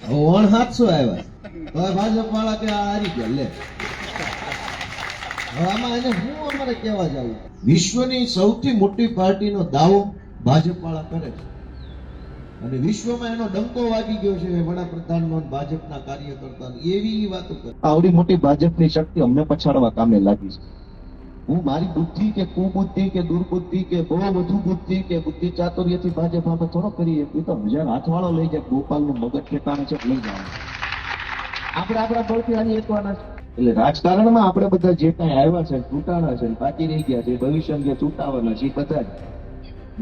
700 આવ્યા તો ભાજપ વાળા કે આ હારી ગયા લે. હવે આમાં એને શું અમારે કહેવા જવું? વિશ્વની સૌથી મોટી પાર્ટીનો દાવો ભાજપ વાળા કરે છે અને વિશ્વમાં એનો ડંકો વાગી ગયો છે વડાપ્રધાનનો ભાજપના કાર્યકર્તાનો. એવી વાતો કરે. આવડી મોટી ભાજપની શક્તિ અમને પછાડવા કામે લાગી છે. હું મારી બુદ્ધિ કે કુબુદ્ધિ કે દુર્બુદ્ધિ કે બહુ વધુ બુદ્ધિ કે બુદ્ધિ ચાતુર્યથી ભાજપ આપણે થોડો કરીએ. એ તો 1000 હાથવાળો લઈ જાય. ગોપાલનું મગજ ઠેકાણે છે લઈ જવાનું. આપણે આપણા બળથી હારી એકવાના છે. એટલે રાજકારણમાં આપણે બધા જે કાંઈ આવ્યા છે ચૂંટાણા છે બાકી રહી ગયા છે ભવિષ્ય અંગે ચૂંટાવાના છે બધા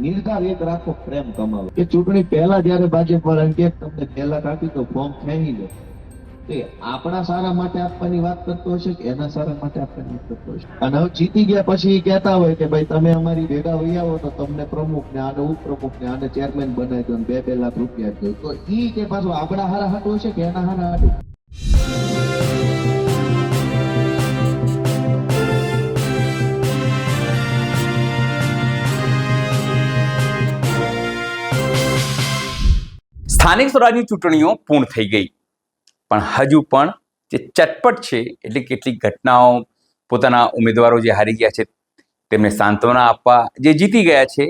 નિર્ધાર એક રાખો, પ્રેમ કમાવો. એ ચૂંટણી પહેલા જયારે ભાજપ વાળા કે તમને પહેલા કાપી તો ફોર્મ ફેંકી દો, તે આપણા સારા માટે આપવાની વાત કરતો હશે કે એના સારા માટે આપવાની વાત કરતો હશે? અને હવે જીતી ગયા પછી કહેતા હોય કે ભાઈ તમે અમારી ભેગા વહી આવો તો તમને પ્રમુખ ને આને ઉપપ્રમુખ ને આને ચેરમેન બનાવી દો, 2-2 લાખ રૂપિયા દો. તો ઈ કે પાછું આપણા હારા હાટું હશે કે એના હારા હાટું? સ્થાનિક સ્વરાજની ચૂંટણીઓ પૂર્ણ થઈ ગઈ, પણ હજુ પણ જે ચટપટ છે એટલે કેટલીક ઘટનાઓ, પોતાના ઉમેદવારો જે હારી ગયા છે તેમને સાંત્વના આપવા, જે જીતી ગયા છે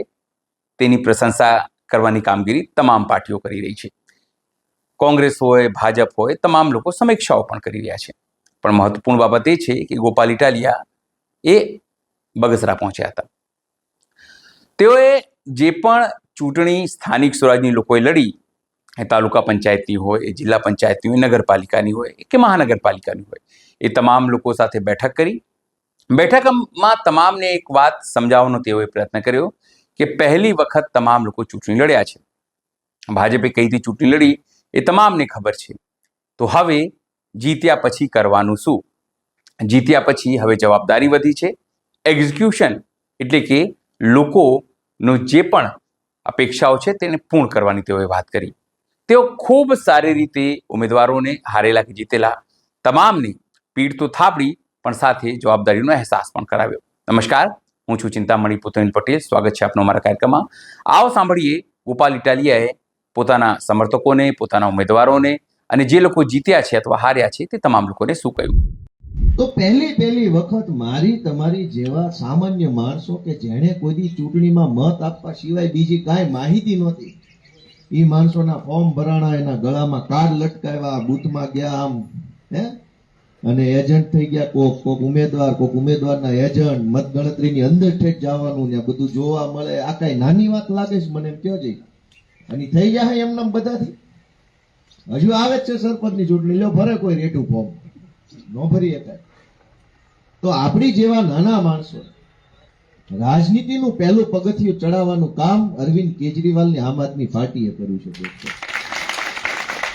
તેની પ્રશંસા કરવાની કામગીરી તમામ પાર્ટીઓ કરી રહી છે. કોંગ્રેસ હોય, ભાજપ હોય, તમામ લોકો સમીક્ષાઓ પણ કરી રહ્યા છે. પણ મહત્વપૂર્ણ બાબત એ છે કે ગોપાલ ઇટાલિયા એ બગસરા પહોંચ્યા હતા. તેઓએ જે પણ ચૂંટણી સ્થાનિક સ્વરાજની લોકોએ લડી, એ તાલુકા પંચાયતની હોય, એ જિલ્લા પંચાયતની હોય, નગરપાલિકાની હોય કે મહાનગરપાલિકાની હોય, એ તમામ લોકો સાથે બેઠક કરી. બેઠકમાં તમામને એક વાત સમજાવવાનો તેઓએ પ્રયત્ન કર્યો કે પહેલી વખત તમામ લોકો ચૂંટણી લડ્યા છે. ભાજપે કઈ રીતે ચૂંટણી લડી એ તમામને ખબર છે. તો હવે જીત્યા પછી કરવાનું શું? જીત્યા પછી હવે જવાબદારી વધી છે. એક્ઝિક્યુશન એટલે કે લોકોનો જે પણ અપેક્ષાઓ છે તેને પૂર્ણ કરવાની તેઓએ વાત કરી. તેઓ ખૂબ સારી રીતે ઉમેદવારોને હારેલા કે જીતેલા તમામની પીઠ તો થાપડી, પણ સાથે જવાબદારીનો અહેસાસ પણ કરાવ્યો. નમસ્કાર, હું છું ચિંતામણી પુતનિલ પટેલ. સ્વાગત છે આપનો અમારા કાર્યક્રમમાં. આવો સાંભળીએ ગોપાલ ઇટાલિયાએ પોતાના સમર્થકોને, પોતાના ઉમેદવારોને અને જે લોકો જીત્યા છે અથવા હાર્યા છે તે તમામ લોકોને શું કહ્યું. તો પહેલી વખત મારી તમારી જેવા સામાન્ય માણસો કે જેણે કોઈ ચૂંટણીમાં મત આપવા સિવાય બીજી કાંઈ માહિતી નહોતી, ઈ માણસોના ફોર્મ ભરાણા, એના ગળામાં કાર્ડ લટકાવ્યા, બૂથમાં ગયા આમ અને એજન્ટ થઈ ગયા. કોક ઉમેદવારના એજન્ટ, મતગણતરીની અંદર ઠેઠ જવાનું ને બધું જોવા મળે. આ કઈ નાની વાત લાગે છે મને? એમ કયો છે અને થઈ જાય એમને બધાથી. હજુ આવે જ છે સરપંચની ચૂંટણી, લ્યો ભરે કોઈ રેટું ફોર્મ ન ભરી શકાય. તો આપણી જેવા નાના માણસો રાજનીતિનું પહેલું પગથિયું ચડાવવાનું કામ અરવિંદ કેજરીવાલની આમ આદમી પાર્ટીએ કર્યું છે.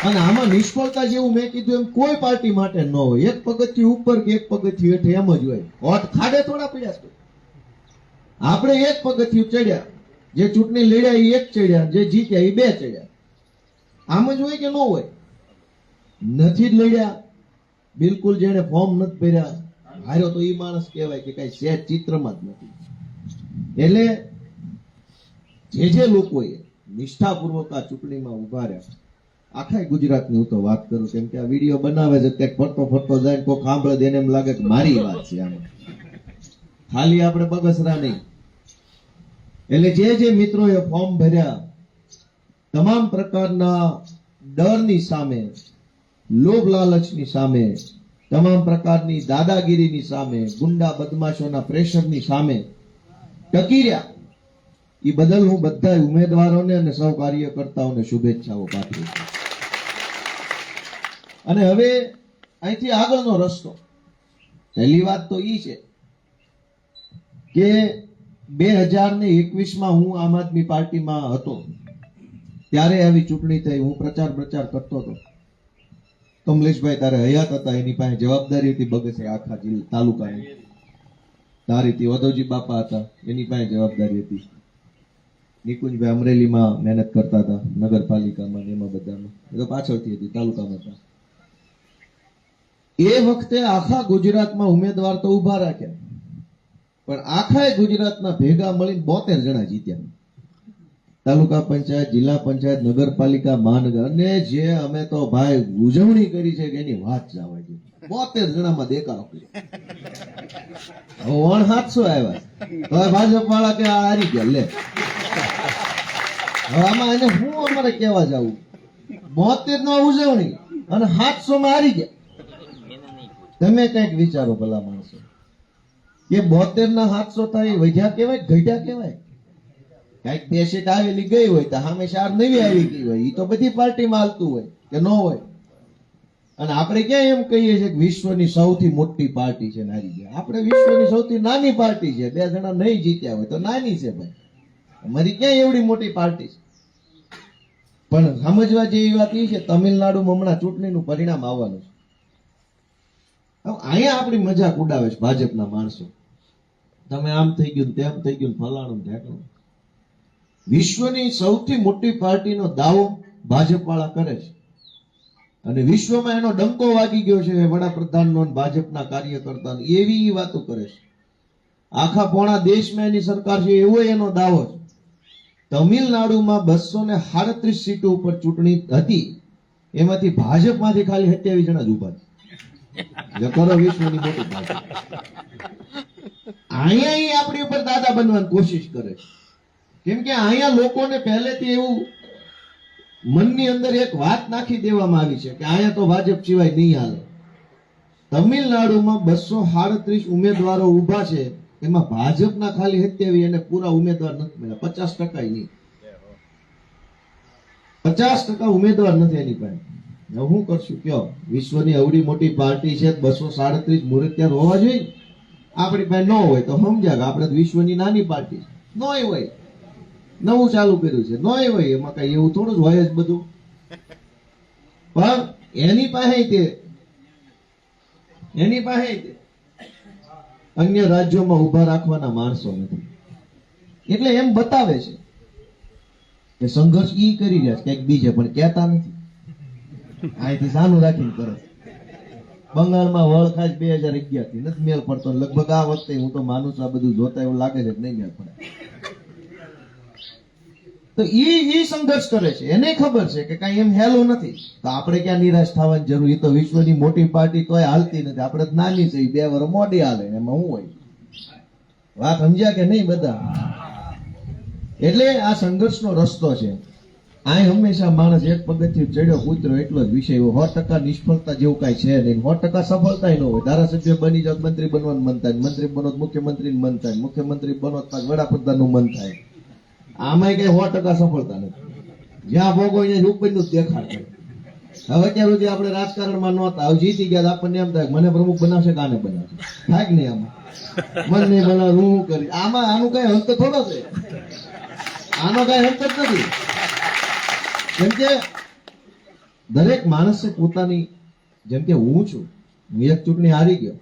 અને આમાં નિષ્ફળતા જેવું મેં કીધું એમ કોઈ પાર્ટી માટે ન હોય. એક પગથિયું ઉપર કે એક પગથિયું હેઠે એમ જ હોય. હોઠ ખાડે થોડા પડ્યા છે. આપણે એક પગથિયું ચડ્યા, જે ચૂંટણી લડ્યા એ એક ચડ્યા, જે જીત્યા એ 2 ચડ્યા. આમ જ હોય કે ન હોય? નથી જ લડ્યા, બિલકુલ જેને ફોર્મ નથી ભર્યા હાર્યો તો એ માણસ કહેવાય કે કઈ સેજ ચિત્રમાં જ નથી. એટલે જે લોકોએ નિષ્ઠાપૂર્વક આ ચૂંટણીમાં ઉભા રહ્યા, આખા ગુજરાતની હું તો વાત કરું, કેમ કે આ વિડીયો બનાવે છે તે ફરતો જાય કોઈ સાંભળે એને એમ લાગે કે મારી વાત છે આમાં, ખાલી આપણે બગસરા નહીં. એટલે જે મિત્રોએ ફોર્મ ભર્યા, તમામ પ્રકારના ડરની સામે, લોભ લાલચની સામે, તમામ પ્રકારની દાદાગીરીની સામે, ગુંડા બદમાશોના પ્રેશરની સામે ટકી રહ્યા, એ બદલ હું બધા ઉમેદવારોને અને સૌ કાર્યકર્તાઓને શુભેચ્છાઓ પાઠવું છું. અને હવે અહીંથી આગળનો રસ્તો, પહેલી વાત તો એ છે કે 2021માં હું આમ આદમી પાર્ટીમાં હતો ત્યારે આવી ચૂંટણી થઈ. હું પ્રચાર કરતો હતો. કમલેશભાઈ તારે હયાત હતા, એની પાસે જવાબદારી હતી બગસે આખા જિલ્લા તાલુકાની. તારીથી ઓધવજી બાપા હતા, એની પાસે જવાબદારી હતી. નિકુંજભાઈ અમરેલીમાં મહેનત કરતા હતા, નગરપાલિકામાં એમાં બધામાં, એ તો પાછળથી હતી, તાલુકામાં હતા. એ વખતે આખા ગુજરાતમાં ઉમેદવાર તો ઉભા રાખ્યા, પણ આખા ગુજરાતના ભેગા મળીને 72 જણા જીત્યા. તાલુકા પંચાયત, જિલ્લા પંચાયત, નગરપાલિકા, મહાનગર, અને જે અમે તો ભાઈ ઉજવણી કરી છે કે એની વાત જવા દે. 72 જણામાં દેખાડો કર્યો. હવે 700 આવ્યા. હવે ભાજપ વાળા કે આ હારી ગયા લે. હવે આમાં એને શું અમારે કેવા જવું? 72 નો ઉજવણી અને 700 માં હારી ગયા. તમે કઈક વિચારો ભલા માણસો, કે 72 ના 700 થાય વધ્યા કેવાય, ઘટ્યા કેવાય? કઈક બે સીટ આવેલી ગઈ હોય તો સામે 4 નવી આવી ગઈ હોય, એ તો બધી પાર્ટીમાં હાલતું હોય કે ન હોય. અને આપણે ક્યાં એમ કહીએ છીએ કે વિશ્વની સૌથી મોટી પાર્ટી છે ને હારી ગયા? આપણે વિશ્વની સૌથી નાની પાર્ટી છે. 2 જણા નહીં જીત્યા હોય તો નાની છે ભાઈ. અમારી ક્યાં એવડી મોટી પાર્ટી છે? પણ સમજવા જેવી વાત એ છે, તમિલનાડુમાં હમણાં ચૂંટણીનું પરિણામ આવવાનું છે. હવે અહીંયા આપણી મજાક ઉડાવે છે ભાજપના માણસો, તમે આમ થઈ ગયું, તેમ થઈ ગયું, ફલાણું ઢેકણું. વિશ્વની સૌથી મોટી પાર્ટીનો દાવો ભાજપ વાળા કરે છે, અને વિશ્વમાં એનો ડંકો વાગી ગયો છે વડાપ્રધાનનો, ભાજપના કાર્યકર્તાનો, એવી વાતો કરે છે. આખા પોણા દેશમાં એની સરકાર છે એવો એનો દાવો છે. તમિલનાડુમાં 237 સીટો ઉપર ચૂંટણી હતી, એમાંથી ભાજપમાંથી ખાલી 27 જણા જ ઉભા છે. કરો વિશ્વની મોટી પાર્ટી. અહીંયા આપણી ઉપર દાદા બનવાની કોશિશ કરે છે. કેમ કે અહીંયા લોકોને પહેલેથી એવું મનની અંદર એક વાત નાખી દેવામાં આવી છે કે અહીંયા તો ભાજપ સિવાય નહીં હાલે. તમિલનાડુમાં 237 ઉમેદવારો ઉભા છે, એમાં ભાજપના ખાલી 27, એને પૂરા ઉમેદવાર નથી મળ્યા. 50% નહીં, 50% ઉમેદવાર નથી એની પાસે. હવે શું કરશું કયો? વિશ્વની અવડી મોટી પાર્ટી છે, 237 મુરત્યાર હોવા જોઈએ. આપણી પાસે ન હોય તો સમજ્યા કે આપણે વિશ્વની નાની પાર્ટી છે. ન હોય, નવું ચાલુ કર્યું છે, ન હોય, એમાં કઈ એવું થોડું જ હોય જ બધું. પણ એની પાસે અન્ય રાજ્યોમાં ઉભા રાખવાના માણસો નથી. એટલે એમ બતાવે છે કે સંઘર્ષ ઈ કરી રહ્યા છે કંઈક બીજે, પણ કહેતા નથી. અહીંથી સાનું રાખીને કરે. બંગાળમાં વળખાશ 2011 થી નથી મેળ પડતો. લગભગ આ વખતે હું તો માનું છું આ બધું જોતા એવું લાગે છે કે નહીં મેળ પડે. તો ઈ સંઘર્ષ કરે છે, એને ખબર છે કે કઈ એમ હેલું નથી. તો આપણે ક્યાં નિરાશ થવાની જરૂર? એ તો વિશ્વની મોટી પાર્ટી તોય હાલતી નથી. આપણે તો નાની છે, 2 વર્ષ મોડી હાલે, એમાં શું હોય? વાત સમજ્યા કે નહીં બધા? એટલે આ સંઘર્ષનો રસ્તો છે. આ હંમેશા માણસ એક પગથિયું ચડ્યો ઉતર્યો એટલો જ વિષય હોય. 100% નિષ્ફળતા જેવું કઈ છે નહીં, 100% સફળતા ન હોય. ધારાસભ્ય બની જાવ, મંત્રી બનવાનું મન થાય, મંત્રી બનો મુખ્યમંત્રી મન થાય, મુખ્યમંત્રી બનો વડાપ્રધાન નું મન થાય. આમાં કઈ 100% સફળતા નથી. જ્યાં ભોગો અહીંયા ઉપરનું જ દેખાડ કરે. હવે અત્યાર સુધી આપણે રાજકારણમાં નહોતા, હવે જીતી ગયા આપણને એમ થાય મને પ્રમુખ બનાવશે કે આને બનાવશે. થાય કે નહીં? આમાં મન નહીં બનાવ હું કરી. આમાં આનું કઈ અંત થોડો છે, આનો કઈ અંત જ નથી. કેમ કે દરેક માણસે પોતાની, જેમ કે હું છું, હું એક ચૂંટણી હારી ગયો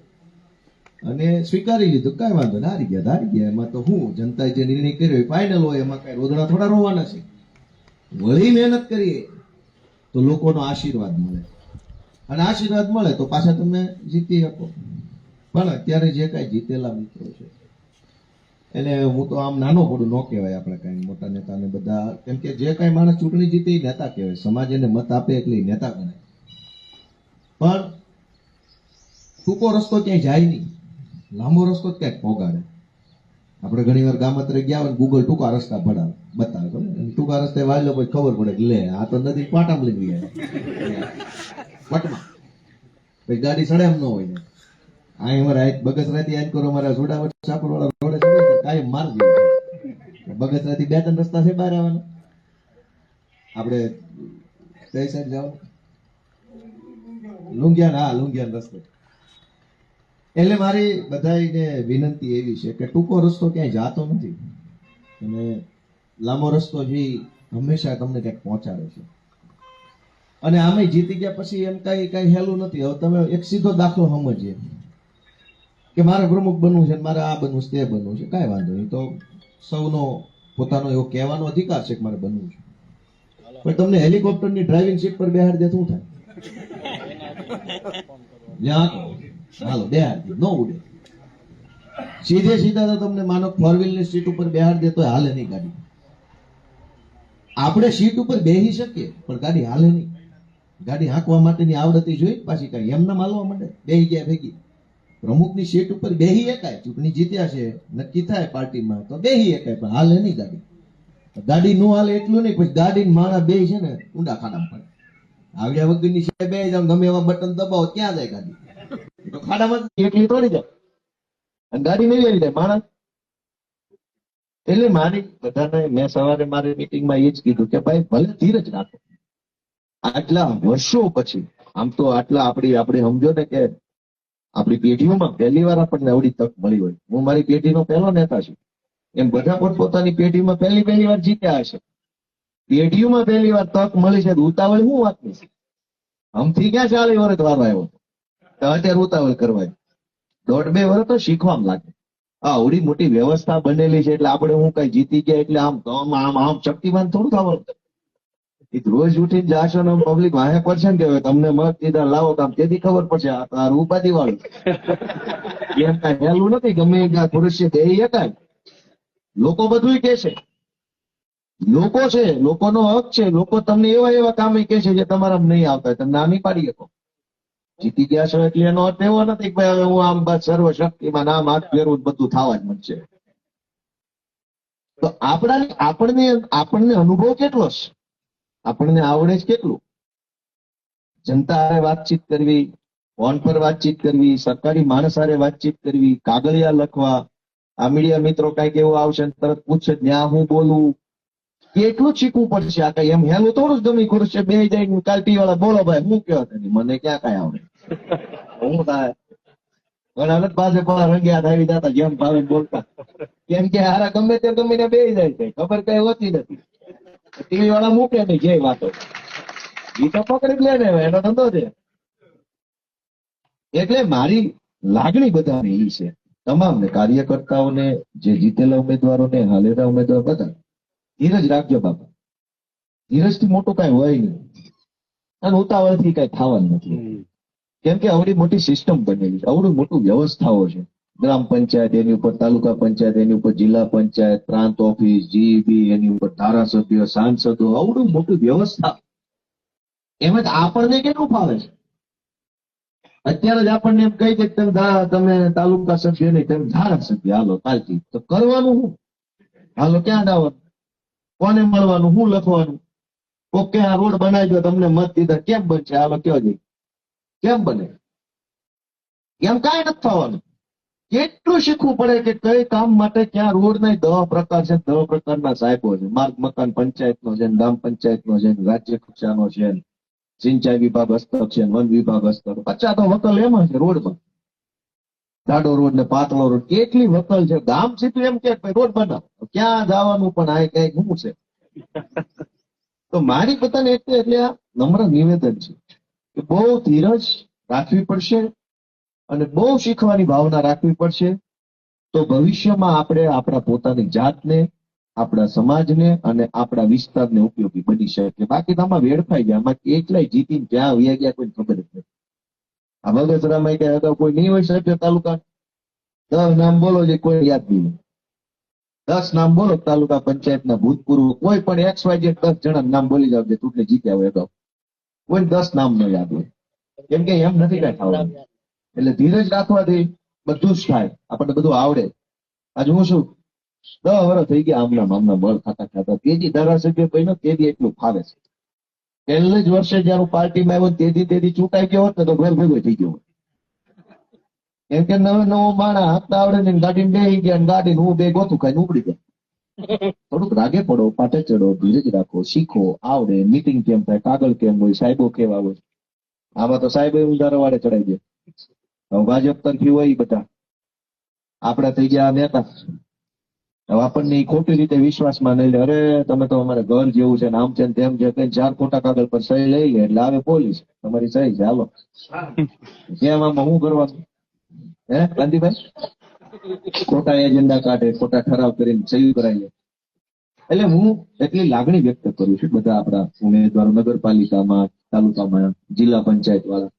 અને સ્વીકારી લીધું, કઈ વાંધો નહીં, હારી ગયા. એમાં તો હું, જનતાએ જે નિર્ણય કર્યો ફાઇનલ હોય, એમાં કઈ રોદડા થોડા રોવાના છે. વળી મહેનત કરીએ તો લોકોનો આશીર્વાદ મળે, અને આશીર્વાદ મળે તો પાછા તમે જીતી શકો. પણ અત્યારે જે કઈ જીતેલા મિત્રો છે એને હું તો આમ નાનો પડું ન કહેવાય આપણે કઈ મોટા નેતાને બધા. કેમ કે જે કઈ માણસ ચૂંટણી જીતે એ નેતા કહેવાય. સમાજ એને મત આપે એટલે એ નેતા ગણાય. પણ ટૂંકો રસ્તો ક્યાંય જાય નહીં, લાંબો રસ્તો જ ક્યાંક પોગાડે. આપણે ઘણી વાર ગામત્રે ગયા હોય, ગૂગલ ટૂંકા રસ્તા બતાવે, ટૂંકા રસ્તે વાળલો પછી ખબર પડે કે લે આ તો નદી પાટામાં લઈ ગયા પટમાં, પછી ગાડી સડે એમ ન હોય ને. આ અમારે બગસરાથી યાદ કરો, અમારા જોડાવટ સાપર વાળા રોડે કાયમ માર્ગ બગસરાથી 2-3 રસ્તા છે બહાર આવવાના. આપણે કઈ સાઈડ જાવ? લુંગિયાન રસ્તો. એટલે મારી બધાને વિનંતી એવી છે કે ટૂંકો રસ્તો ક્યાંય જાતો નથી, અને લાંબો રસ્તો જે હંમેશા તમને ક્યાંક પહોંચાડે છે. અને આમે જીતી ગયા પછી એમ કઈ હેલું નથી. હવે તમે એક સીધો દાખલો સમજીએ કે મારે પ્રમુખ બનવું છે, મારે આ બનવું છે, તે બનવું છે, કાંઈ વાંધો નહીં. તો સૌનો પોતાનો એવો કહેવાનો અધિકાર છે કે મારે બનવું છે. પણ તમને હેલિકોપ્ટરની ડ્રાઇવિંગ સીટ પર બેહાડી દે શું થાય? હાલો બેહાડી ન ઉડે. સીધા તો તમને માનો 4 વ્હીલની સીટ ઉપર બેહાડી દે તો હાલે નહીં ગાડી. આપણે સીટ ઉપર બેસી શકીએ પણ ગાડી હાલે નહીં. ગાડી હાંકવા માટેની આવડતી જોઈ પાછી કઈ એમને હાલવા માંડે બેસી ગયા ભેગી. પ્રમુખની સીટ ઉપર બેસી એકાય, ચૂંટણી જીત્યા છે નક્કી થાય પાર્ટીમાં તો બેસી એકાય પણ હાલે નહીં ગાડી. ગાડી નો હાલે એટલું નહીં, પછી ગાડી માણા બે છે ને ઊંડા ખાડામાં પડે. આવડ્યા વગરની સીટે બે જાવ, ગમે એવા બટન દબાવો ક્યાં જાય ગાડી? તો ખાડામાં એકલી તોડી જાય અને ગાડી નહીં લઈ જાય માણસ. એટલે મારી બધાને મેં સવારે મારી મીટિંગમાં એ જ કીધું કે ભાઈ ભલે ધીરજ રાખો. આટલા વર્ષો પછી આમ તો આટલા આપણે સમજો ને કે આપણી પેઢીઓમાં પહેલી વાર આપણને આવડી તક મળી હોય. હું મારી પેઢીનો પહેલો નેતા છું, એમ બધા પોતપોતાની પેઢીમાં પહેલી વાર જીત્યા હશે. પેઢીઓમાં પહેલી વાર તક મળી છે, ઉતાવળ શું વાતની છે? આમથી ક્યાં 40 વર્ષ વાર આવ્યો તો અત્યારે ઉતાવળ કરવાય? 1.5-2 વર્ષ તો શીખવામાં લાગે. આવડી મોટી વ્યવસ્થા બનેલી છે એટલે આપણે હું કઈ જીતી ગયા એટલે આમ શક્તિમાન થોડું થવાનું. રોજ ઉઠીને જાશો ને પબ્લિક વાહે પડશે ને કે હવે તમને મત દીધા લાવો તો આમ તેથી ખબર પડશે આ તારું ઉપાધિ વાળું. એમ કઈ હેલું નથી, ગમે પુરુષ બે એકાય. લોકો બધું કે છે, લોકો છે, લોકોનો હક છે. લોકો તમને એવા કામે કે છે જે તમારા નહીં આવતા, તમે નામી પાડી શકો. જીતી ગયા છો એટલે એનો અર્થ એવો નથી કે ભાઈ હવે હું આમ બસ સર્વશક્તિમાં નામ હાથ ફેરવું બધું થવા જ મળશે. તો આપણને અનુભવ કેટલો છે? આપણને આવડે છે કેટલું? જનતા હારે વાતચીત કરવી, ફોન પર વાતચીત કરવી, સરકારી માણસ હારે વાતચીત કરવી, કાગળિયા લખવા. આ મીડિયા મિત્રો કઈક એવું આવશે ને તરત પૂછશે ત્યાં હું બોલું. કેટલું શીખવું પડશે? આ કઈ એમ હેલું થોડું જ ગમી ખુરશ છે બે જાય કાલ ટી વાળા બોલો ભાઈ હું કહેવા તેની મને ક્યાં કઈ આવડે? હું થાય પણ અલગ પાસે પણ રંગ્યા આવી જતા જેમ ભાવે બોલતા. કેમ કે હારા ગમે તે ગમીને બે જાય છે, ખબર કઈ હોતી નથી. ટીવી વાળા મૂકે નહીં જે વાતો એ તો પકડી લે ને એનો ધંધો છે. એટલે મારી લાગણી બધાને એ છે, તમામને કાર્યકર્તાઓને, જે જીતેલા ઉમેદવારોને, હાલેલા ઉમેદવાર બધા ધીરજ રાખજો બાપા. ધીરજથી મોટું કઈ હોય નહીં અને ઉતાવળથી કઈ થવાનું નથી. કેમ કે આવડી મોટી સિસ્ટમ બનેલી છે, આવડું મોટું વ્યવસ્થાઓ છે. ગ્રામ પંચાયત, એની ઉપર તાલુકા પંચાયત, એની ઉપર જિલ્લા પંચાયત, પ્રાંત ઓફિસ, જીઈબી, એની ઉપર ધારાસભ્ય, સાંસદો, આવડું મોટું વ્યવસ્થા. એમાં આપણને કેટલું ફાવે છે? અત્યારે જ આપણને એમ કહી દે કે તમે તાલુકા સભ્ય નહીં, તમે ધારાસભ્ય, હાલો કાલથી. તો કરવાનું શું? હાલો ક્યાં જવાનું? કોને મળવાનું? શું લખવાનું? ઓકે આ રોડ બનાવી દો, તમને મત દીધા, કેમ બનશે? હાલો કયો જઈ કેમ બને? એમ કાંઈ નથી થવાનું. કેટલું શીખવું પડે કે કઈ કામ માટે ક્યાં રોડ નહીં. 10 પ્રકાર છે, 10 પ્રકારના સાહેબો છે. માર્ગ મકાન પંચાયતનો છે, ગ્રામ પંચાયતનો છે, રાજ્ય કક્ષાનો છે, સિંચાઈ વિભાગ હસ્તક છે, વન વિભાગ હસ્તક. 50 તો વકલ એમાં છે રોડમાં. જાડો રોડ ને પાતળો રોડ, કેટલી વકલ છે. ગામ સીધું એમ કે રોડ બનાવ, ક્યાં જવાનું પણ આ કઈક શું છે? તો મારી પોતાને એટલે આ નમ્ર નિવેદન છે કે બહુ ધીરજ રાખવી પડશે અને બહુ શીખવાની ભાવના રાખવી પડશે. તો ભવિષ્યમાં આપણે આપણા પોતાની જાતને, આપણા સમાજને અને આપણા વિસ્તારને ઉપયોગી બની શકે. બાકી તો આમાં વેડફાઈ ગયા, આમાં એટલાય જીતીને ક્યાં વયા ગયા કોઈ ખબર જ નથી. આ બગસરામાં કે અગાઉ કોઈ નહીં હોય સાહેબ તાલુકા 10 નામ બોલો જે કોઈ યાદ નહીં. 10 નામ બોલો તાલુકા પંચાયતના ભૂતપૂર્વ કોઈ પણ XYZ 10 જણા નામ બોલી જાવ જે ચૂંટણી જીત્યા હોય અગાઉ. કોઈ 10 નામ ન યાદ હોય. કેમ કે એમ નથી કઈ થવાનું. એટલે ધીરજ રાખવાથી બધું જ થાય, આપણને બધું આવડે. આજે હું શું 10 વર્ષ થઈ ગયા આમના બળ ખાતા તેજી ધારાસભ્ય બન્યો તેદી એટલું ફાવે છે. પહેલે જ વર્ષે જયારે પાર્ટીમાં આવ્યો તેદી ચૂંટાઈ ગયો હોત ને તો ઘર ભેગો થઈ ગયો. કેમ કે નવો માણા હાથતા આવડે ને ગાડીને બેસી ગયા, ગાડી હું બે ગોતું ખાઈને ઉપડી ગયા. થોડુંક રાગે પડો, પાટે ચડો, ધીરજ રાખો, શીખો, આવડે. મીટિંગ કેમ થાય, કાગળ કેમ હોય, સાહેબો કેવા હોય. આમાં તો સાહેબ ઊંધા રવાડે ચડાઈ ગયા. હવે ભાજપ તરફી હોય બધા આપડા થઈ ગયા નેતા. હવે આપણને ખોટી રીતે વિશ્વાસમાં નહીં લે. અરે તમે તો અમારે ઘર જેવું છે ને આમ છે ને તેમ છે, કઈ 4 ખોટા કાગળ પર સહી લઈ લે એટલે આવે પોલીસ, તમારી સહી છે હાલો. કેમ આમાં શું કરવાનું? હે ગાંધીભાઈ? ખોટા એજન્ડા કાઢે, ખોટા ઠરાવ કરીને સહી કરાવીએ. એટલે હું એટલી લાગણી વ્યક્ત કરું છું બધા આપણા ઉમેદવારો, નગરપાલિકામાં, તાલુકામાં, જિલ્લા પંચાયત વાળા,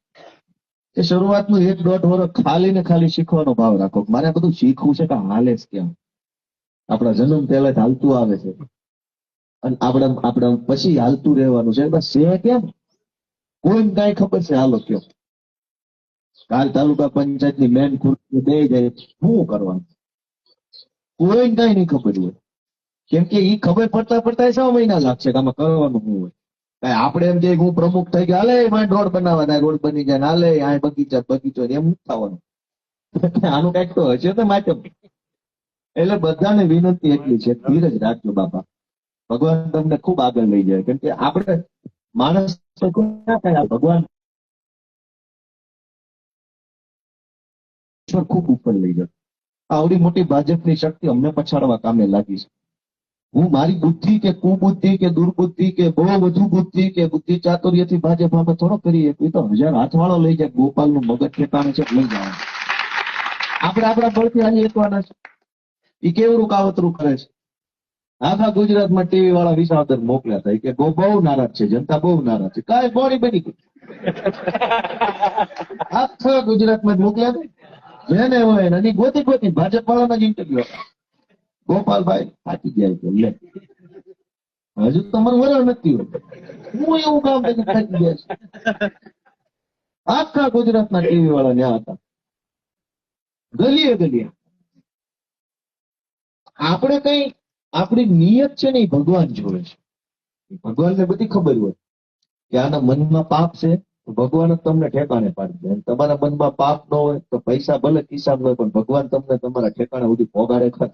કે શરૂઆતનું 1-1.5 વર્ષ ખાલી ને ખાલી શીખવાનો ભાવ રાખો. મારે બધું શીખવું છે કે હાલે જ કેમ. આપણા જન્મ પહેલા હાલતું આવે છે. અને આપણે પછી હાલતું રહેવાનું છે. બસ છે કેમ કોઈને કાંઈ ખબર છે? હાલો કયો, કાલ તાલુકા પંચાયતની મેન ખુરશી બે જાય શું કરવાનું? કોઈને કાંઈ નહીં ખબર હોય. કેમ કે ઈ ખબર પડતા પડતા 6 મહિના લાગશે કે આમાં કરવાનું શું હોય. કાંઈ આપણે એમ કે હું પ્રમુખ થઈ ગયા, હાલે એમાં રોડ બનાવવા થાય, રોડ બની જાય, હાલે આ બગીચો એમ નથી થવાનું. આનું કઈક તો હશે તો માધ્યમ. એટલે બધાને વિનંતી એટલી છે, ધીરજ રાખજો બાપા, ભગવાન તમને ખૂબ આગળ લઈ જાય. કેમ કે આપણે માણસ તો ક્યાં થાય, ભગવાન ઈશ્વર ખૂબ ઉપર લઈ જાય. આવડી મોટી ભાજપની શક્તિ અમને પછાડવા કામે લાગી છે. હું મારી બુદ્ધિ કે કુબુદ્ધિ કે દુર્બુદ્ધિ કે બહુ વધુ બુદ્ધિ કે બુદ્ધિ ચાતુર્યથી ભાજપ અમે થોડો કરીએ. એ તો 1000 હાથવાળો લઈ જાય. ગોપાલનું મગજ ઠેકાણે છે, લઈ જવાનું. આપણે આપણા બળથી આજે એકવાના છે. એ કેવડું કાવતરું કરે છે. આખા ગુજરાતમાં ટીવી વાળા વિસાવદર મોકલ્યા હતા કે બહુ નારાજ છે, જનતા બહુ નારાજ છે. કાંઈ બોડી બની ગઈ. આખા ગુજરાતમાં જ મોકલ્યા હતા. જેને હોય એની ગોતી ભાજપ વાળાના જ ઇન્ટરવ્યુ હતા. ગોપાલભાઈ થાકી ગયા છે, લે હજુ તમારું વરણ નથી હોય, હું એવું કામ કરી થાકી ગયા છે. આખા ગુજરાતના ટીવી વાળા ત્યાં હતા, ગલીએ ગલીએ. આપણે કઈ આપણી નિયત છે ને એ ભગવાન જોવે છે. ભગવાનને બધી ખબર હોય કે આના મનમાં પાપ છે, તો ભગવાન જ તમને ઠેકાણે પાડી દે. તમારા મનમાં પાપ ન હોય તો પૈસા ભલે ખિસ્સામાં હોય, પણ ભગવાન તમને તમારા ઠેકાણે સુધી પોગાડે ખરા.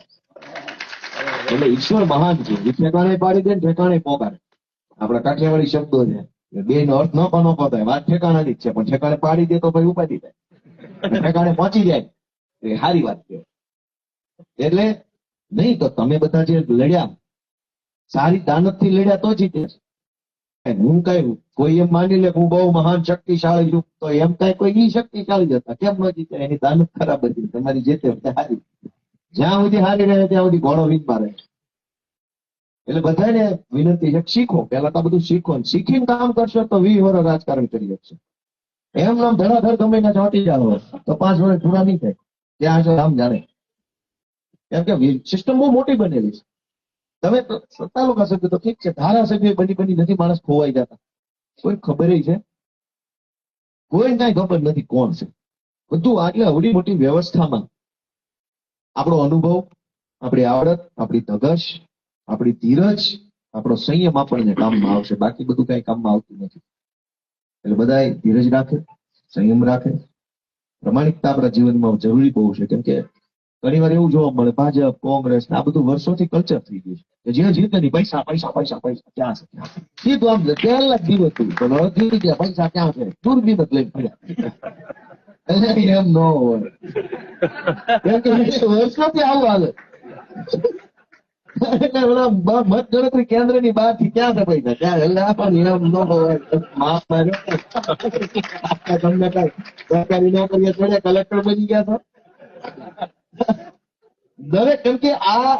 એટલે ઈશ્વર મહાન છે, એ ઠેકાણે પાડી દે ને ઠેકાણે પોગાડે. આપણા કાઠિયાવાડી શબ્દો છે, બે નો અર્થ ન પણ થાય. વાત ઠેકાણાની જ છે, પણ ઠેકાણે પાડી દે તો ભાઈ ઉપાધિ થાય. ઠેકાણે પહોંચી જાય એ સારી વાત છે. એટલે નહીં તો તમે બધા જે લડ્યા, સારી દાનત થી લડ્યા તો જીતે છે. હું કઈ કોઈ એમ માની લે હું બહુ મહાન શક્તિશાળી છું, તો એમ કઈ કોઈ ઈ શક્તિશાળી જતા કેમ ન જીતે? એની દાનત ખરાબ હતી. તમારી જે તે હારી, જ્યાં સુધી હારી રહે ત્યાં સુધી ઘોડો વીજ મારે. એટલે બધાને વિનંતી છે, શીખો. પેલા તો બધું શીખો, શીખીને કામ કરશો તો 20 વર્ષ રાજકારણ કરી શકશો. એમ નામ ધડાધડ ગમે ના ચોંટી જાવ તો 5 વર્ષ પૂરા નહીં થાય. ત્યાં જો આમ જાણે. કેમ કે સિસ્ટમ બહુ મોટી બનેલી છે. તમે તાલુકા સભ્ય તો ઠીક છે, ધારાસભ્ય બની નથી માણસ ખોવાઈ જતા. કોઈ ખબર છે? કોઈ કઈ ખબર નથી કોણ છે. બધું આટલે અવડી મોટી વ્યવસ્થામાં આપણો અનુભવ, આપણી આવડત, આપણી ધગશ, આપણી ધીરજ, આપણો સંયમ આપણને કામમાં આવશે. બાકી બધું કઈ કામમાં આવતું નથી. એટલે બધા ધીરજ રાખે, સંયમ રાખે. પ્રમાણિકતા આપણા જીવનમાં જરૂરી બહુ છે. કેમ કે ઘણી વાર એવું જોવા મળે, ભાજપ, કોંગ્રેસ આ બધું વર્ષોથી કલ્ચર થઈ ગયું છે. જે જીતે નહીં પૈસા પૈસા પૈસા પૈસા ક્યાં છે? સીધું આમ પહેલા જ દિવસ પણ જીતી ગયા, પૈસા ક્યાં છે? દૂરબીન જ લઈને ફર્યા. એમ ન હોય. કેમ કે વર્ષોથી આવું હાલે. મત ગણતરી કેન્દ્ર ની બહાર થી ક્યાં છે પૈસા? ક્યાં? એટલે આપણને એમ ન હોય. માફ માર્યો તમને કઈ સરકારી નોકરીએ ચડે, કલેક્ટર બની ગયા છો. દરેક, કેમ કે આ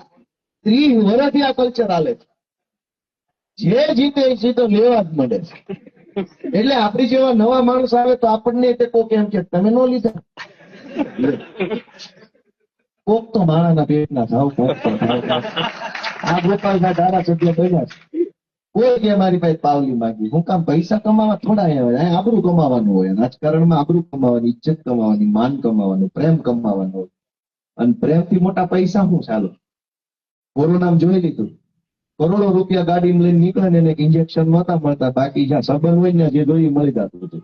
30 વર્ષથી આ કલ્ચર હાલે છે. જે જીતે એ સીધો લેવા જ મળે છે. એટલે આપણી જેવા નવા માણસ આવે તો આપણને કોક એમ કે તમે નો લીધા. કોક તો માણાના પેટના થાવ, કોક તો થાવ. આ ગોપાલભાઈ ધારાસભ્ય બન્યા છે. કોઈ કે મારી પાસે પાવલી માંગી. હું કામ? પૈસા કમાવા થોડા હોય, આબરૂ કમાવાનું હોય. રાજકારણમાં આબરૂ કમાવાની, ઇજ્જત કમાવાની, માન કમાવાનું, પ્રેમ કમાવાનું હોય. અને પ્રેમથી મોટા પૈસા શું? ચાલો કોરોનામાં જોઈ લીધું. કરોડો રૂપિયા ગાડીમાં લઈને નીકળે ને એને ઇન્જેક્શન નહોતા મળતા. બાકી જ્યાં સંબંધ હોય ને જે જોઈએ મળી જતું હતું.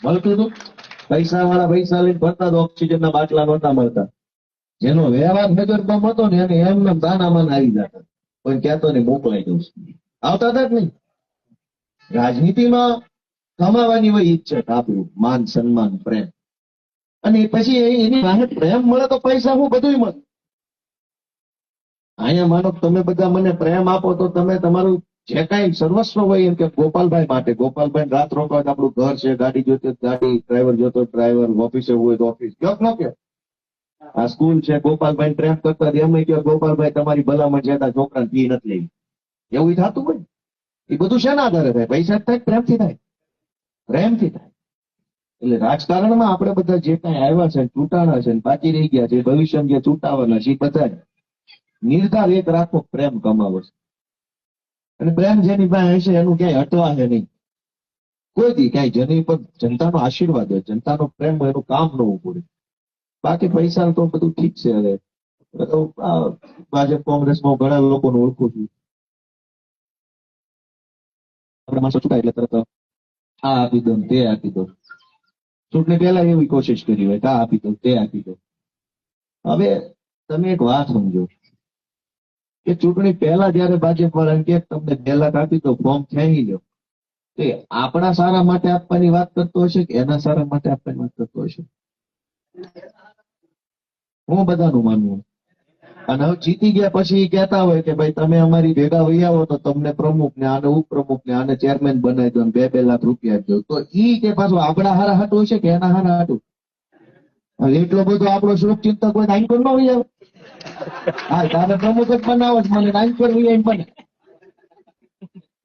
મળતું હતું. પૈસા વાળા પૈસા લઈને ફરતા તો ઓક્સિજનના બાટલા નહોતા મળતા. જેનો વ્યવહાર નગરમાં હતો ને એને એમને દાનામાં આવી જતા. કોઈ કહેતો ને મોકલાઈ દઉં. આવતા હતા જ નહીં. રાજનીતિમાં કમાવાની હોય ઈચ્છા, આપણું માન, સન્માન, પ્રેમ. અને પછી એની વાહે પ્રેમ મળે તો પૈસા હું બધું મળે. અહીંયા માનો તમે બધા મને પ્રેમ આપો તો તમે તમારું જે કાંઈ સર્વસ્વ હોય એમ કે ગોપાલભાઈ માટે. ગોપાલભાઈ રાત રોકવા આપણું ઘર છે, ગાડી જોતી હોય ગાડી, ડ્રાઈવર જોતો ડ્રાઈવર, ઓફિસે હોય તો ઓફિસ. કયો ન કે આ સ્કૂલ છે, ગોપાલભાઈ પ્રેમ કરતા એમ કયો ગોપાલભાઈ તમારી ભલામણ છે, છોકરાને ફી નથી લેવી. એવું થતું હોય. એ બધું શેના આધારે થાય? પૈસા જ થાય, પ્રેમથી થાય. પ્રેમથી થાય. એટલે રાજકારણમાં આપણે બધા જે કાંઈ આવ્યા છે, ચૂંટાણા છે, બાકી રહી ગયા છે, ભવિષ્યમાં જે ચૂંટાવાના છે, બધા નિર્ધાર એક રાખો, પ્રેમ કમાવો છે. અને પ્રેમ જેની પાસે હશે એનું ક્યાંય હટવા છે નહીં. કોઈ દી ક્યાંય જેની પર જનતાનો આશીર્વાદ હોય, જનતાનો પ્રેમ હોય, એનું કામ ન ઉભું રહે. બાકી પૈસા તો બધું ઠીક છે. હવે તો આ ભાજપ કોંગ્રેસમાં ઘણા લોકોને ઓળખું છું. આપણે માણસો ચૂકાય એટલે તરત આ આપી દો ને તે આપી દો. ચૂંટણી પહેલા એવી કોશિશ કરી હોય કે આ આપી દો તે આપી દો. હવે તમે એક વાત સમજો કે ચૂંટણી પહેલા જયારે ભાજપ વાળા કે તમને 2 લાખ આપી દો, ફોર્મ ખેંચી લો, તે આપણા સારા માટે આપવાની વાત કરતો હશે કે એના સારા માટે આપવાની વાત કરતો હશે? હું બધાનું માનવું. અને હવે જીતી ગયા પછી કહેતા હોય કે ભાઈ તમે અમારી ભેગા વહી આવો તો તમને પ્રમુખ ને આને ઉપપ્રમુખ ને આને ચેરમેન બનાવી દો ને 2-2 લાખ રૂપિયા આપજો. તો ઈ કે પાછું આપણા હારા હાટું હશે કે એના હારા હાટું? હવે એટલો બધો આપણો શુભચિંતક હોય આંકર ન હોય આવે. હા, તારે પ્રમુખ જ બનાવો જ મને આંકર હોય એમ બને.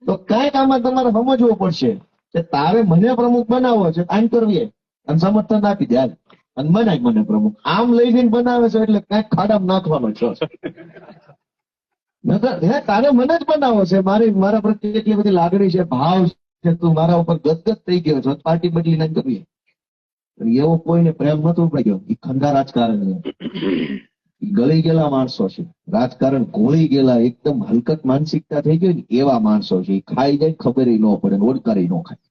તો કઈક આમાં તમારે સમજવું પડશે કે તારે મને પ્રમુખ બનાવવો છે, આંકર હોય અને સમર્થન આપી દે હાલ. અને બનાય મને પ્રમુખ. આમ લઈ જઈને બનાવે છે એટલે કઈક ખાડામાં નાખવાનો છે. નકર હે તારે મને જ બનાવો છે, મારા પ્રત્યે એટલી બધી લાગણી છે, ભાવ છે, તું મારા ઉપર ગદગદ થઈ ગયો છો, પાર્ટી બદલી ના કરવી. એવો કોઈને પ્રેમ નતો પડ્યો. એ ખંડા રાજકારણ છે. ઈ ગળી ગયેલા માણસો છે. રાજકારણ ઘોળી ગયેલા, એકદમ હલકત માનસિકતા થઈ ગઈ ને એવા માણસો છે. ઈ ખાઈ જાય ખબર ન પડે, ઓડકારી ન ખાય.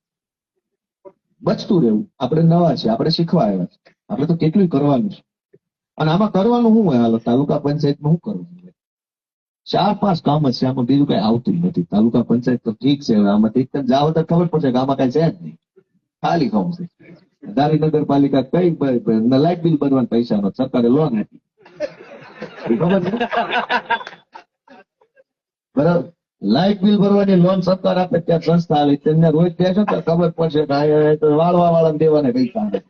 બચતું રહેવું. આપણે નવા છે, આપણે શીખવા આવ્યા છે. આપણે તો કેટલું કરવાનું છે. અને આમાં કરવાનું શું હોય? હાલો તાલુકા પંચાયતમાં શું કરવું હોય? 4-5 કામ જ છે, આમાં બીજું કઈ આવતું નથી. તાલુકા પંચાયત તો ઠીક છે, હવે આમાં એક જાવ તો ખબર પડશે કે આમાં કઈ છે જ નહીં, ખાલી કામ છે. ધારી નગરપાલિકા કઈ લાઇટ બિલ ભરવાના પૈસા નો સરકારે લોન આપી, ખબર છે? બરાબર, લાઇટ બિલ ભરવાની લોન સરકાર આપે, ત્યાં સંસ્થા આવી, તેમને રોજ દેશો તો ખબર પડશે કે આ તો વાળવા વાળા દેવાને પૈસા આપે.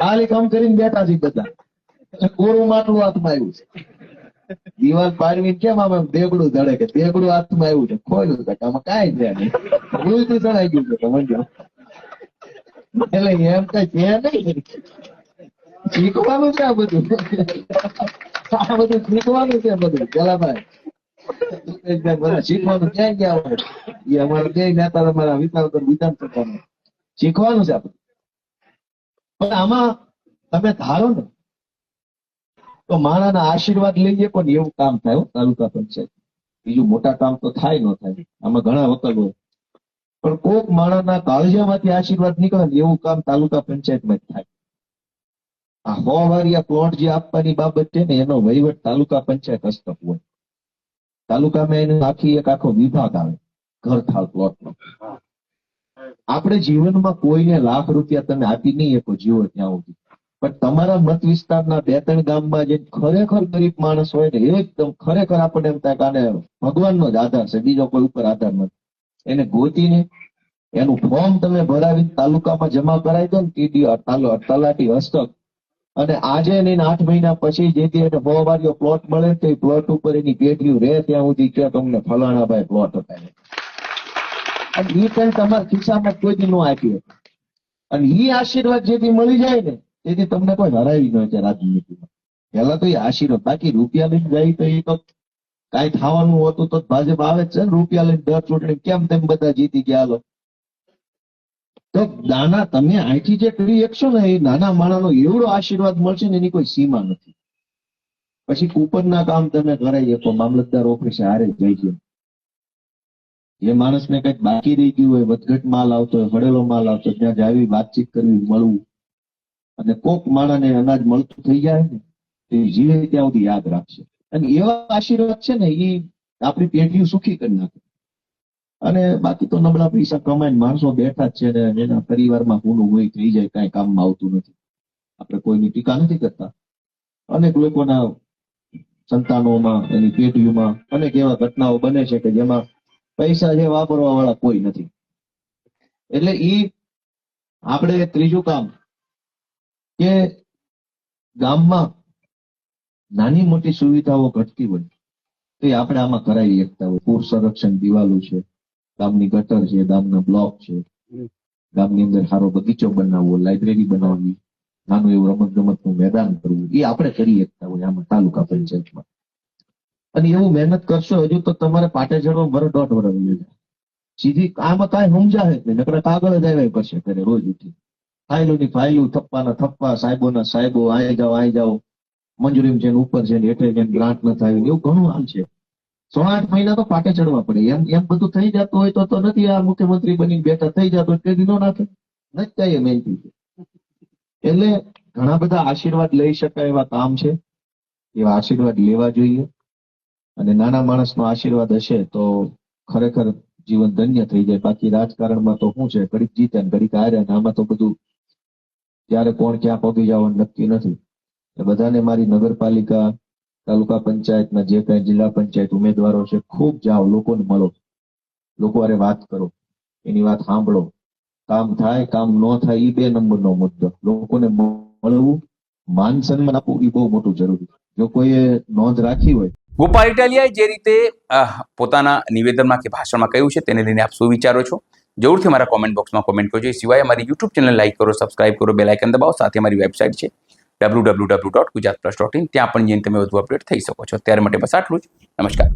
ખાલી કામ કરીને બેઠા છે બધા. કોરું માટલું હાથમાં આવ્યું છે. દિવાલ પાડવી કેમ આમાં દેગડું ધડે કે દેગડું હાથમાં આવ્યું છે, ખોલ્યું છે આમાં કાંઈ છે નહીં, ઉલટું ચડાઈ ગયું છે. સમજો એટલે એમ કઈ છે નહીં. શીખવાનું છે આ બધું. આ બધું શીખવાનું છે બધું. પેલા ભાઈ શીખવાનું ક્યાં ગયા હોય? એ અમારે ક્યાંય નેતા તમારા વિધાનસભામાં શીખવાનું છે આપણે. પણ આમાં તમે ધારો ને તો માણાના આશીર્વાદ લઈએ પણ એવું કામ થાય હો, તાલુકા પંચાયત. બીજું મોટા કામ તો થાય ન થાય, આમાં ઘણા વકલ હોય, પણ કોક માણાના કાળજામાંથી આશીર્વાદ નીકળે ને એવું કામ તાલુકા પંચાયતમાં જ થાય. આ 100 વારિયા પ્લોટ જે આપવાની બાબત છે ને એનો વહીવટ તાલુકા પંચાયત હસ્તક હોય. તાલુકામાં એનો આખો વિભાગ આવે ઘરથાળ પ્લોટનો. આપણે જીવનમાં કોઈને લાખ રૂપિયા તમે આપી નહીં શકો જીવો ત્યાં સુધી, પણ તમારા મત વિસ્તારના 2-3 ગામમાં જે ખરેખર ગરીબ માણસ હોય ને, એકદમ ખરેખર આપણે એમ થાય કે આને ભગવાનનો જ આધાર છે, બીજો કોઈ ઉપર આધાર નથી, એને ગોતીને એનું ફોર્મ તમે ભરાવી તાલુકામાં જમા કરાવી દો ને, ટીડીઓ તલાટી હસ્તક, અને આજે નહીં 8 મહિના પછી જેથી એને 100 વારિયો પ્લોટ મળે તો એ પ્લોટ ઉપર એની પેઢીઓ રહે ત્યાં સુધી કે તમને ફલાણા ભાઈ પ્લોટ હતા. અને એ કઈ તમારા ખિસ્સામાં કોઈ દી ન આપ્યું. અને એ આશીર્વાદ જેથી મળી જાય ને તેથી તમને કોઈ હરાવી ન છે રાજનીતિમાં. પેલા તો એ આશીર્વાદ, બાકી રૂપિયા લઈને જાય તો એ તો કઈ થવાનું હોતું તો ભાજપ આવે જ છે ને. રૂપિયા લઈને દર ચૂંટણી કેમ તેમ બધા જીતી ગયા. હાલો તો નાના તમે અહીંથી જે કરી શકશો ને એ નાના માણાનો એવડો આશીર્વાદ મળશે ને એની કોઈ સીમા નથી. પછી કૂપનના કામ તમે કરાવી શકો, મામલતદાર ઓફિસે હારે જઈ ગયો, જે માણસને કઈક બાકી રહી ગયું હોય, વધઘટ માલ આવતો હોય, હળેલો માલ આવતો હોય, ત્યાં જાવી વાતચીત કરવી, મળવું, અને કોક માણસને અનાજ મળતું થઈ જાય ને તો એ જીવે ત્યાં સુધી યાદ રાખશે. અને એવા આશીર્વાદ છે ને એ આપણી પેઢીઓ સુખી કરી નાખે. અને બાકી તો નબળા પૈસા કમાઈને માણસો બેઠા જ છે ને એના પરિવારમાં કોનું હોય થઈ જાય, કઈ કામમાં આવતું નથી. આપણે કોઈની ટીકા નથી કરતા. અનેક લોકોના સંતાનોમાં, એની પેઢીઓમાં અનેક એવા ઘટનાઓ બને છે કે જેમાં પૈસા જે વાપરવા વાળા કોઈ નથી. એટલે આપણે ત્રીજું કામ કે ગામમાં નાની મોટી સુવિધાઓ ઘટતી હોય તો એ આપણે આમાં કરાવી શકતા હોય. પૂર સંરક્ષણ દિવાલો છે, ગામની ગટર છે, ગામના બ્લોક છે, ગામની અંદર સારો બગીચો બનાવવો, લાઇબ્રેરી બનાવવી, નાનું એવું રમત ગમતનું મેદાન કરવું, એ આપણે કરી શકતા હોય આમાં તાલુકા પંચાયતમાં. અને એવું મહેનત કરશો હજુ તો તમારે પાટે ચડવા વરસ 1.5 વર્ષ વહી જાય. સીધી આમાં કાંઈ સમજાય જ નહીં, નકર કાગળ જ આવ્યા કરશે ઘરે રોજ ઉઠી. ફાઇલોની ફાઇલો, થપ્પાના થપ્પા, સાહેબોના સાહેબો, અહીં જાઓ, મંજૂરી છે ને ઉપર છે ને હેઠે છે ને ગ્રાન્ટ ન થાય, એવું ઘણું હાલ છે. 6-8 મહિના તો પાટે ચડવા પડે. એમ એમ બધું થઈ જતું હોય તો નથી આ મુખ્યમંત્રી બની બેઠા થઈ જતો તે દી નો નાખે નથી કઈ મહેનતી છે. એટલે ઘણા બધા આશીર્વાદ લઈ શકાય એવા કામ છે, એવા આશીર્વાદ લેવા જોઈએ. અને નાના માણસનો આશીર્વાદ હશે તો ખરેખર જીવન ધન્ય થઈ જાય. બાકી રાજકારણમાં તો શું છે, ઘડીક જીતે ને ઘડીક હારે, ને આમાં તો બધું ક્યારે કોણ ક્યાં પગી જવાનું નક્કી નથી. એ બધાને મારી નગરપાલિકા, તાલુકા પંચાયતના જે કઈ જિલ્લા પંચાયત ઉમેદવારો છે, ખૂબ જાઓ, લોકોને મળો, લોકો હારે વાત કરો, એની વાત સાંભળો. કામ થાય કામ ન થાય એ 2 નંબરનો મુદ્દો. લોકોને મળવું, માન સન્માન આપવું એ બહુ મોટું જરૂરી છે. જો કોઈએ નોંધ રાખી હોય. ગોપાલ ઇટાલિયાએ જે રીતે પોતાના નિવેદનમાં કે ભાષણમાં કહ્યું છે તેને લઈને આપ શું વિચારો છો? જરૂરથી મારા કોમેન્ટ બોક્સમાં કોમેન્ટ કરજો. એ સિવાય અમારી યુટ્યુબ ચેનલ લાઈક કરો, સબસ્ક્રાઇબ કરો, બેલ આઇકન દબાવો. સાથે અમારી વેબસાઇટ છે www.gujaratplus.in, ત્યાં પણ જઈને તમે વધુ અપડેટ થઈ શકો છો. ત્યારે માટે બસ આટલું જ. નમસ્કાર.